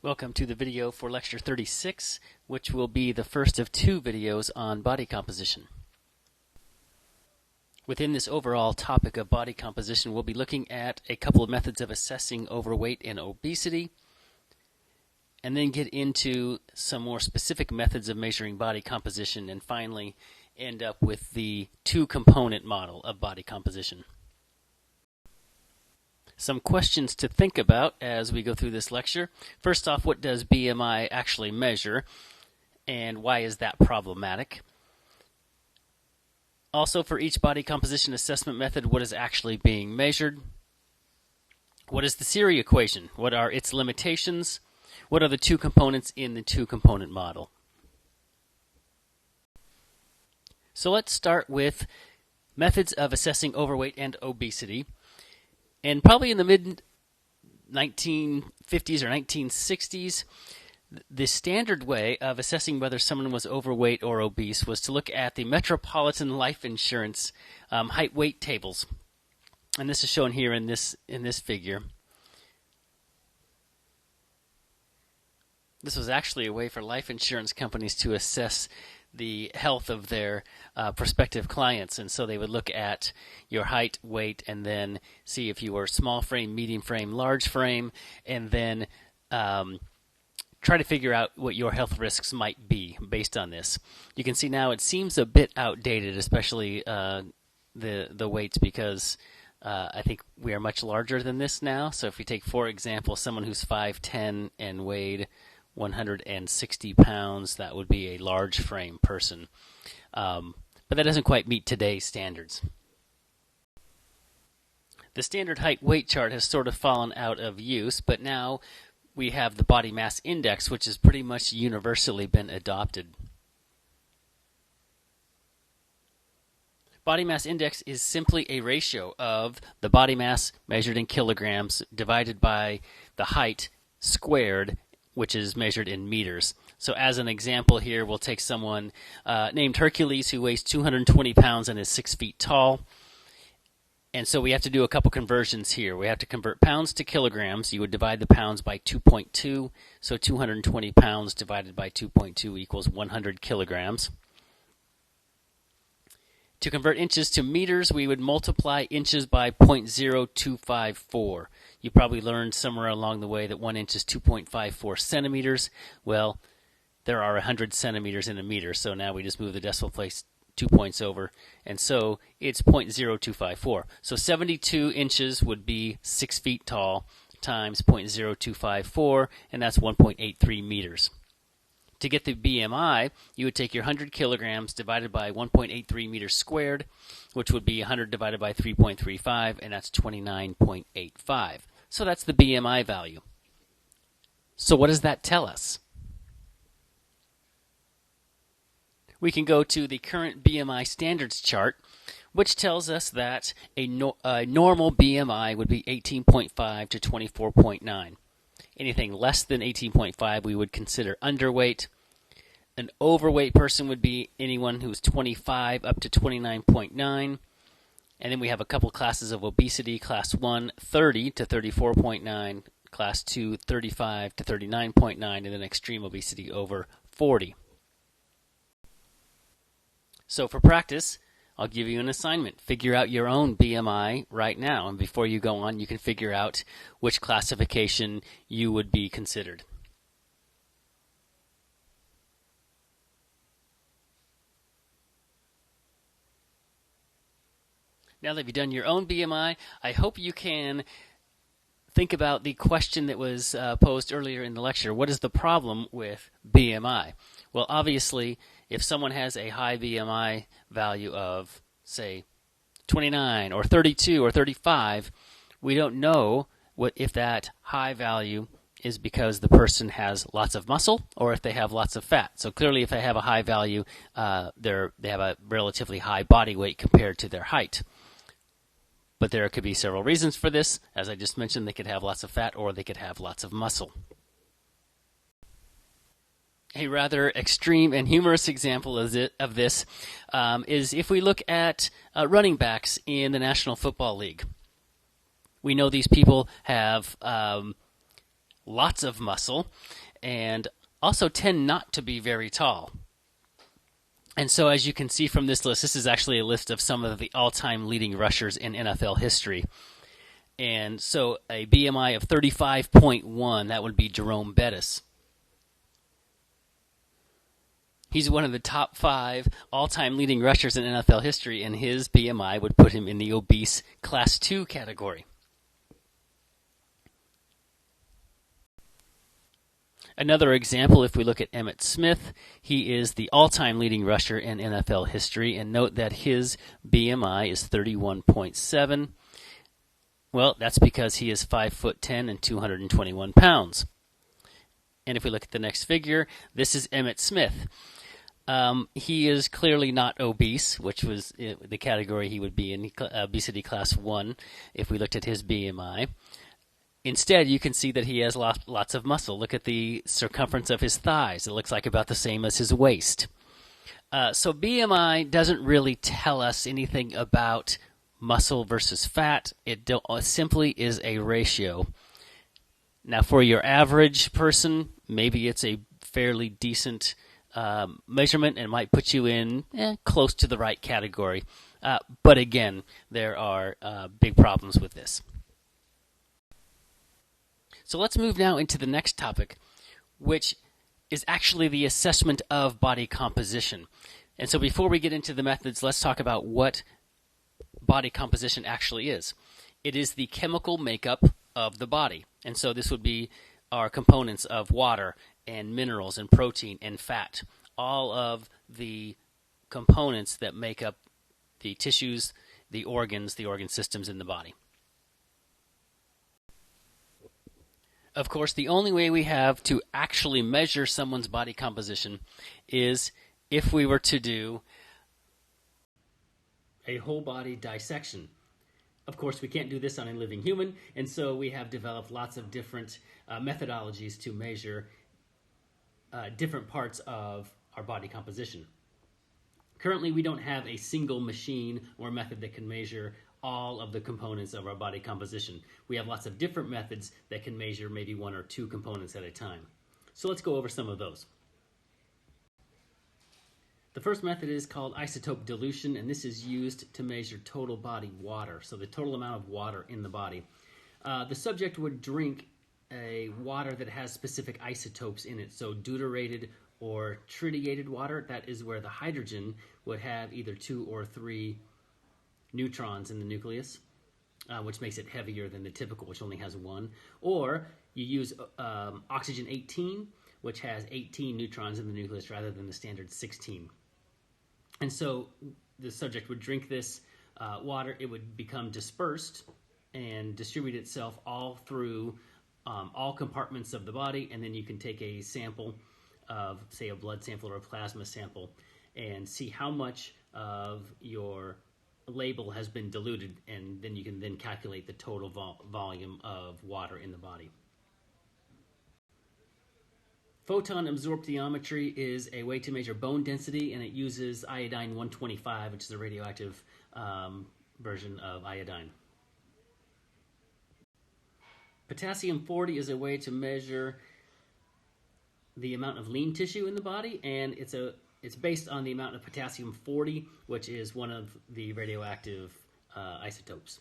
Welcome to the video for Lecture 36, which will be the first of two videos on body composition. Within this overall topic of body composition, we'll be looking at a couple of methods of assessing overweight and obesity, and then get into some more specific methods of measuring body composition, and finally end up with the two-component model of body composition. Some questions to think about as we go through this lecture. First off, what does BMI actually measure, and why is that problematic? Also, for each body composition assessment method, what is actually being measured? What is the Siri equation? What are its limitations? What are the two components in the two-component model? So let's start with methods of assessing overweight and obesity. And probably in the mid-1950s or 1960s, the standard way of assessing whether someone was overweight or obese was to look at the Metropolitan Life Insurance height-weight tables. And this is shown here in this figure. This was actually a way for life insurance companies to assess the health of their prospective clients, and so they would look at your height, weight, and then see if you were small frame, medium frame, large frame, and then try to figure out what your health risks might be based on this. You can see now it seems a bit outdated, especially the weights, because I think we are much larger than this now. So if we take, for example, someone who's 5'10" and weighed 160 pounds, that would be a large frame person. But that doesn't quite meet today's standards. The standard height-weight chart has sort of fallen out of use, but now we have the body mass index, which has pretty much universally been adopted. Body mass index is simply a ratio of the body mass measured in kilograms divided by the height squared, which is measured in meters. So as an example here, we'll take someone named Hercules who weighs 220 pounds and is 6 feet tall. And so we have to do a couple conversions here. We have to convert pounds to kilograms. You would divide the pounds by 2.2. So 220 pounds divided by 2.2 equals 100 kilograms. To convert inches to meters, we would multiply inches by 0.0254. You probably learned somewhere along the way that 1 inch is 2.54 centimeters. Well, there are 100 centimeters in a meter, so now we just move the decimal place 2 points over, and so it's 0.0254. So 72 inches would be 6 feet tall times 0.0254, and that's 1.83 meters. To get the BMI, you would take your 100 kilograms divided by 1.83 meters squared, which would be 100 divided by 3.35, and that's 29.85. So that's the BMI value. So what does that tell us? We can go to the current BMI standards chart, which tells us that a normal BMI would be 18.5 to 24.9. Anything less than 18.5 we would consider underweight. An overweight person would be anyone who's 25 up to 29.9. And then we have a couple classes of obesity. Class 1, 30 to 34.9. Class 2, 35 to 39.9. And then extreme obesity over 40. So for practice, I'll give you an assignment. Figure out your own BMI right now, and before you go on, you can figure out which classification you would be considered. Now that you've done your own BMI, I hope you can think about the question that was posed earlier in the lecture. What is the problem with BMI? Well, obviously, if someone has a high BMI value of, say, 29 or 32 or 35, we don't know if that high value is because the person has lots of muscle or if they have lots of fat. So clearly, if they have a high value, they have a relatively high body weight compared to their height. But there could be several reasons for this. As I just mentioned, they could have lots of fat or they could have lots of muscle. A rather extreme and humorous example of this is if we look at running backs in the National Football League. We know these people have lots of muscle and also tend not to be very tall. And so, as you can see from this list, this is actually a list of some of the all-time leading rushers in NFL history. And so, a BMI of 35.1, that would be Jerome Bettis. He's one of the top 5 all-time leading rushers in NFL history, and his BMI would put him in the obese Class 2 category. Another example, if we look at Emmitt Smith, he is the all-time leading rusher in NFL history, and note that his BMI is 31.7. Well, that's because he is 5'10" and 221 pounds. And if we look at the next figure, this is Emmitt Smith. He is clearly not obese, which was the category he would be in, obesity class 1, if we looked at his BMI. Instead, you can see that he has lots of muscle. Look at the circumference of his thighs. It looks like about the same as his waist. So BMI doesn't really tell us anything about muscle versus fat. It simply is a ratio. Now, for your average person, maybe it's a fairly decent measurement and might put you in close to the right category. But again, there are big problems with this. So let's move now into the next topic, which is actually the assessment of body composition. And so before we get into the methods, let's talk about what body composition actually is. It is the chemical makeup of the body. And so this would be our components of water and minerals and protein and fat, all of the components that make up the tissues, the organ systems in the body. Of course, the only way we have to actually measure someone's body composition is if we were to do a whole body dissection. Of course, we can't do this on a living human, and so we have developed lots of different methodologies to measure different parts of our body composition. Currently, we don't have a single machine or method that can measure all of the components of our body composition. We have lots of different methods that can measure maybe 1 or 2 components at a time. So let's go over some of those. The first method is called isotope dilution, and this is used to measure total body water, so the total amount of water in the body. The subject would drink a water that has specific isotopes in it, so deuterated or tritiated water, that is where the hydrogen would have either 2 or 3 neutrons in the nucleus, which makes it heavier than the typical, which only has 1. Or you use oxygen 18, which has 18 neutrons in the nucleus rather than the standard 16. And so the subject would drink this water, it would become dispersed and distribute itself all through all compartments of the body, and then you can take a sample of, say, a blood sample or a plasma sample and see how much of your label has been diluted, and then you can then calculate the total volume of water in the body. Photon absorptiometry is a way to measure bone density, and it uses iodine 125, which is a radioactive version of iodine. Potassium 40 is a way to measure the amount of lean tissue in the body, and it's based on the amount of potassium 40, which is one of the radioactive isotopes.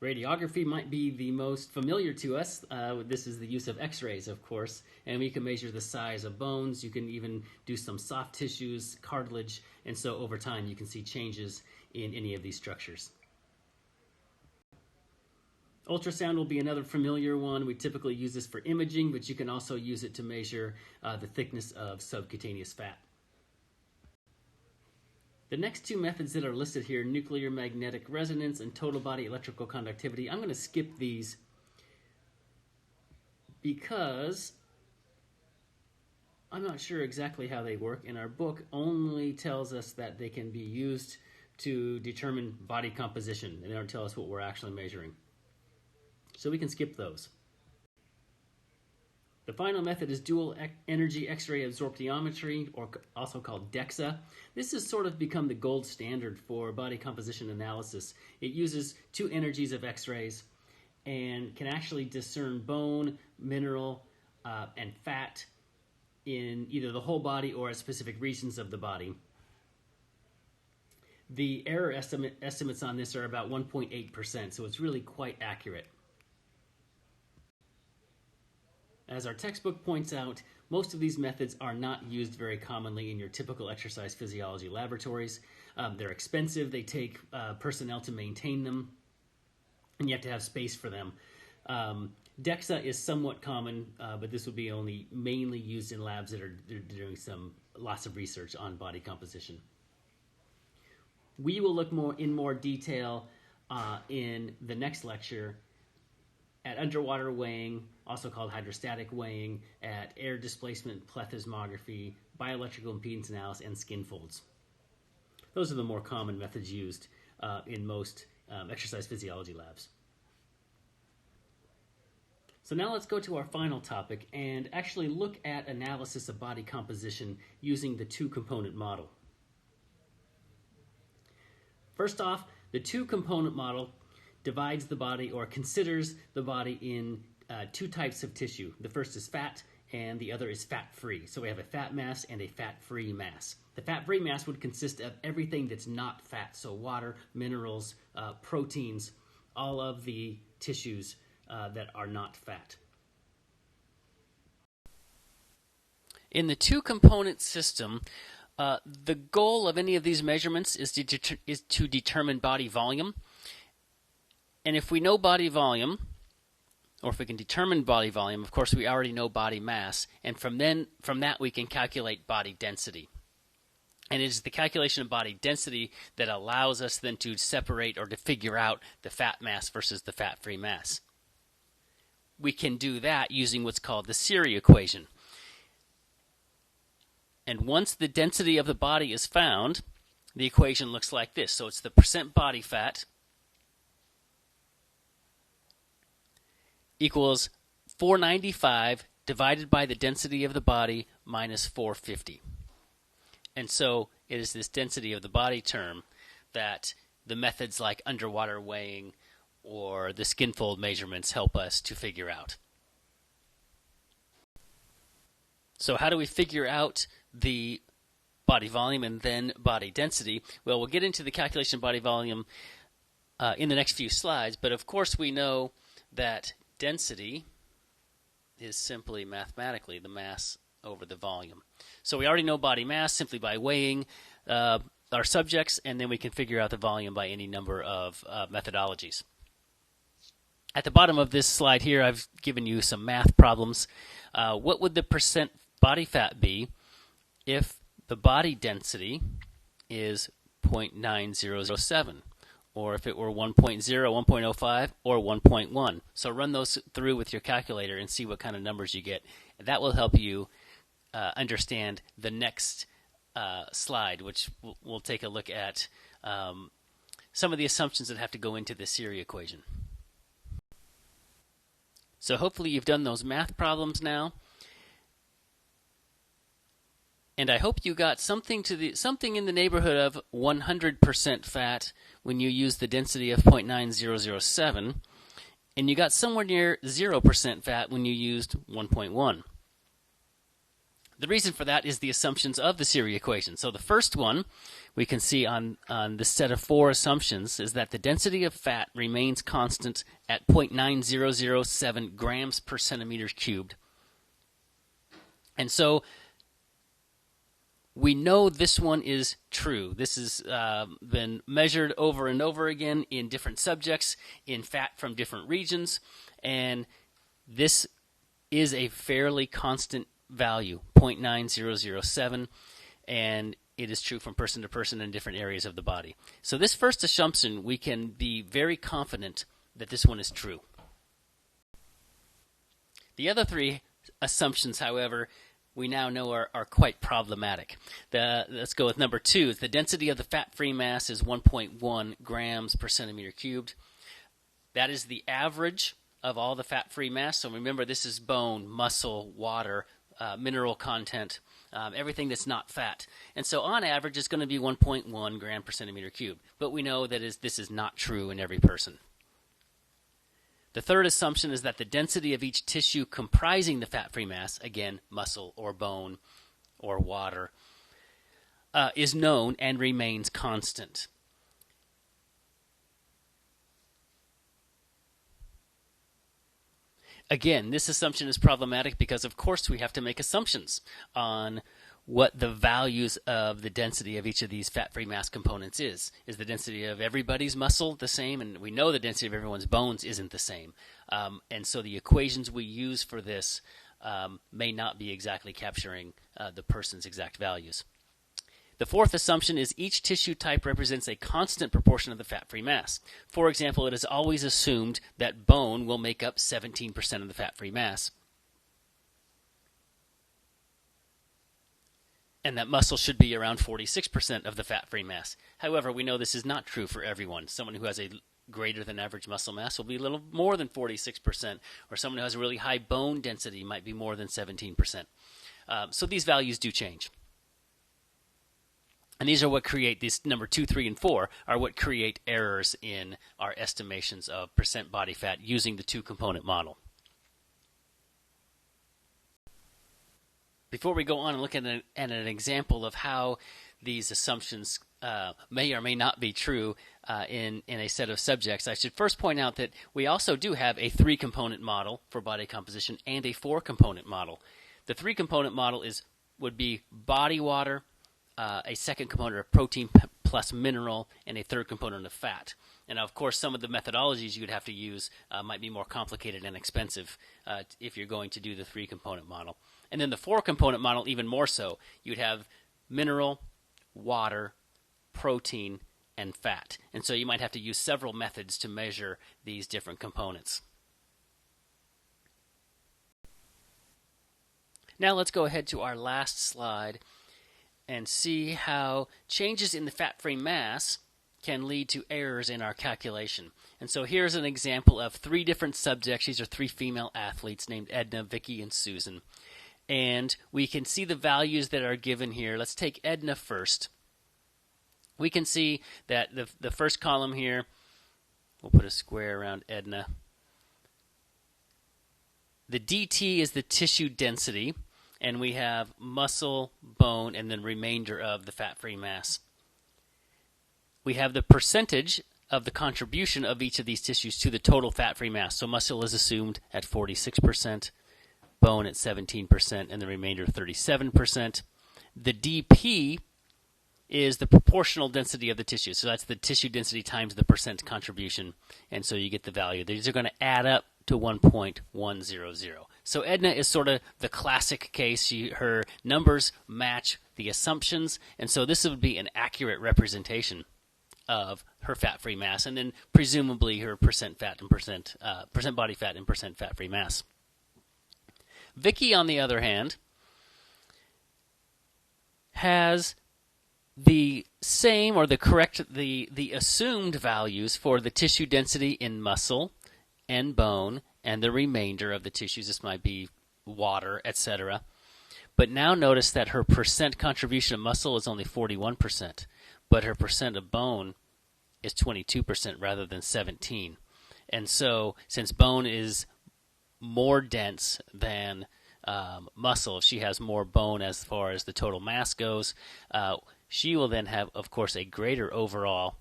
Radiography might be the most familiar to us. This is the use of x-rays, of course, and we can measure the size of bones. You can even do some soft tissues, cartilage, and so over time you can see changes in any of these structures. Ultrasound will be another familiar one. We typically use this for imaging, but you can also use it to measure the thickness of subcutaneous fat. The next 2 methods that are listed here, nuclear magnetic resonance and total body electrical conductivity, I'm going to skip these because I'm not sure exactly how they work, and our book only tells us that they can be used to determine body composition, and they don't tell us what we're actually measuring. So we can skip those. The final method is dual energy X-ray absorptiometry, or also called DEXA. This has sort of become the gold standard for body composition analysis. It uses 2 energies of X-rays, and can actually discern bone, mineral, and fat in either the whole body or at specific regions of the body. The error estimates on this are about 1.8%, so it's really quite accurate. As our textbook points out, most of these methods are not used very commonly in your typical exercise physiology laboratories. They're expensive, they take personnel to maintain them, and you have to have space for them. DEXA is somewhat common, but this would be only mainly used in labs that are doing lots of research on body composition. We will look in more detail in the next lecture at underwater weighing, also called hydrostatic weighing, at air displacement plethysmography, bioelectrical impedance analysis, and skin folds. Those are the more common methods used in most exercise physiology labs. So now let's go to our final topic and actually look at analysis of body composition using the two-component model. First off, the two-component model divides the body or considers the body in two types of tissue. The first is fat and the other is fat-free. So we have a fat mass and a fat-free mass. The fat-free mass would consist of everything that's not fat, so water, minerals, proteins, all of the tissues that are not fat. In the two-component system, the goal of any of these measurements is to determine body volume. And if we know body volume, or if we can determine body volume, of course we already know body mass, and from that we can calculate body density. And it is the calculation of body density that allows us then to separate or to figure out the fat mass versus the fat-free mass. We can do that using what's called the Siri equation. And once the density of the body is found, the equation looks like this. So it's the percent body fat equals 495 divided by the density of the body minus 450. And so it is this density of the body term that the methods like underwater weighing or the skin fold measurements help us to figure out. So how do we figure out the body volume and then body density? Well, we'll get into the calculation of body volume in the next few slides, but of course we know that density is simply mathematically the mass over the volume. So we already know body mass simply by weighing our subjects, and then we can figure out the volume by any number of methodologies. At the bottom of this slide here, I've given you some math problems. What would the percent body fat be if the body density is 0.9007, or if it were 1.0, 1.05, or 1.1? So run those through with your calculator and see what kind of numbers you get. That will help you understand the next slide, which we'll take a look at some of the assumptions that have to go into the Siri equation. So hopefully you've done those math problems now, and I hope you got something in the neighborhood of 100% fat when you use the density of 0.9007, and you got somewhere near 0% fat when you used 1.1. The reason for that is the assumptions of the Siri equation. So the first one we can see on the set of four assumptions is that the density of fat remains constant at 0.9007 grams per centimeter cubed. And so we know this one is true. This has been measured over and over again in different subjects, in fat from different regions, and this is a fairly constant value, 0.9007, and it is true from person to person in different areas of the body. So this first assumption, we can be very confident that this one is true. The other three assumptions, however, we now know are quite problematic. Let's go with number two. The density of the fat-free mass is 1.1 grams per centimeter cubed. That is the average of all the fat-free mass. So remember, this is bone, muscle, water, mineral content, everything that's not fat. And so on average, it's going to be 1.1 gram per centimeter cubed. But we know that this is not true in every person. The third assumption is that the density of each tissue comprising the fat-free mass, again, muscle or bone or water, is known and remains constant. Again, this assumption is problematic because, of course, we have to make assumptions on what the values of the density of each of these fat-free mass components is. Is the density of everybody's muscle the same? And we know the density of everyone's bones isn't the same. And so the equations we use for this may not be exactly capturing the person's exact values. The fourth assumption is each tissue type represents a constant proportion of the fat-free mass. For example, it is always assumed that bone will make up 17% of the fat-free mass, and that muscle should be around 46% of the fat-free mass. However, we know this is not true for everyone. Someone who has a greater than average muscle mass will be a little more than 46%, or someone who has a really high bone density might be more than 17%. So these values do change. And these are what create, these number 2, 3, and 4 are what create errors in our estimations of percent body fat using the two-component model. Before we go on and look at an example of how these assumptions may or may not be true in a set of subjects, I should first point out that we also do have a 3-component model for body composition and a 4-component model. The 3-component model would be body water, a second component of protein plus mineral, and a third component of fat. And of course, some of the methodologies you would have to use might be more complicated and expensive if you're going to do the 3-component model. And then the 4-component model, even more so. You'd have mineral, water, protein, and fat. And so you might have to use several methods to measure these different components. Now let's go ahead to our last slide and see how changes in the fat-free mass can lead to errors in our calculation. And so here's an example of 3 different subjects. These are 3 female athletes named Edna, Vicky, and Susan. And we can see the values that are given here. Let's take Edna first. We can see that the first column here, we'll put a square around Edna. The DT is the tissue density, and we have muscle, bone, and then remainder of the fat-free mass. We have the percentage of the contribution of each of these tissues to the total fat-free mass. So muscle is assumed at 46%, bone at 17%, and the remainder 37%. The DP is the proportional density of the tissue. So that's the tissue density times the percent contribution, and so you get the value. These are going to add up to 1.100. So Edna is sort of the classic case. Her numbers match the assumptions, and so this would be an accurate representation of her fat-free mass, and then presumably her percent fat and percent body fat and percent fat-free mass. Vicky, on the other hand, has the same or the assumed values for the tissue density in muscle and bone and the remainder of the tissues. This might be water, etc. But now notice that her percent contribution of muscle is only 41%, but her percent of bone is 22% rather than 17%. And so since bone is more dense than muscle, she has more bone as far as the total mass goes, she will then have, of course, a greater overall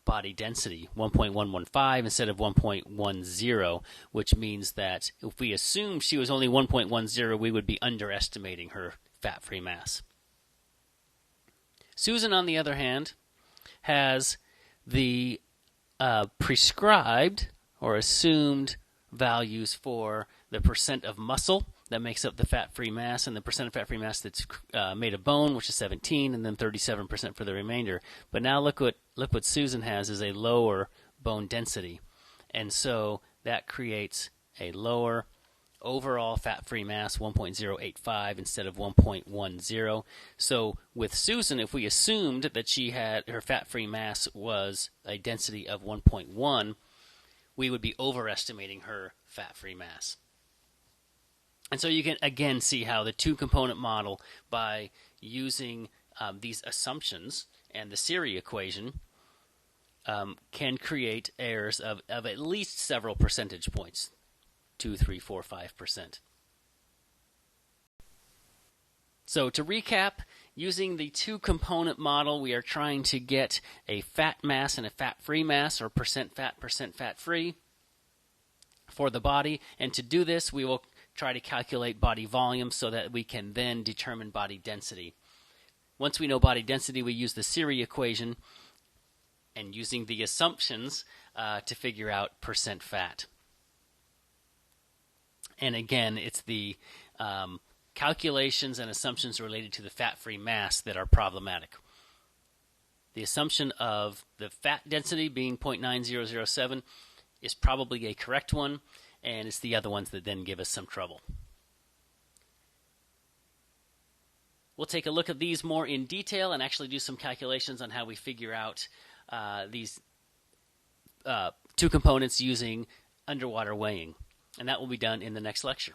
body density, 1.115 instead of 1.10, which means that if we assume she was only 1.10, we would be underestimating her fat-free mass. Susan, on the other hand, has the prescribed or assumed values for the percent of muscle that makes up the fat-free mass, and the percent of fat-free mass that's made of bone, which is 17, and then 37% for the remainder. But now look what Susan has is a lower bone density, and so that creates a lower overall fat-free mass, 1.085 instead of 1.10. So with Susan, if we assumed that she had her fat-free mass was a density of 1.1, we would be overestimating her fat-free mass. And so you can again see how the two-component model, by using these assumptions and the Siri equation, can create errors of at least several percentage points, 2, 3, 4, 5%. So to recap, using the two-component model, we are trying to get a fat mass and a fat-free mass, or percent fat-free for the body. And to do this, we will try to calculate body volume so that we can then determine body density. Once we know body density, we use the Curie equation and using the assumptions to figure out percent fat. And again, it's the calculations and assumptions related to the fat-free mass that are problematic. The assumption of the fat density being 0.9007 is probably a correct one, and it's the other ones that then give us some trouble. We'll take a look at these more in detail and actually do some calculations on how we figure out these two components using underwater weighing, and that will be done in the next lecture.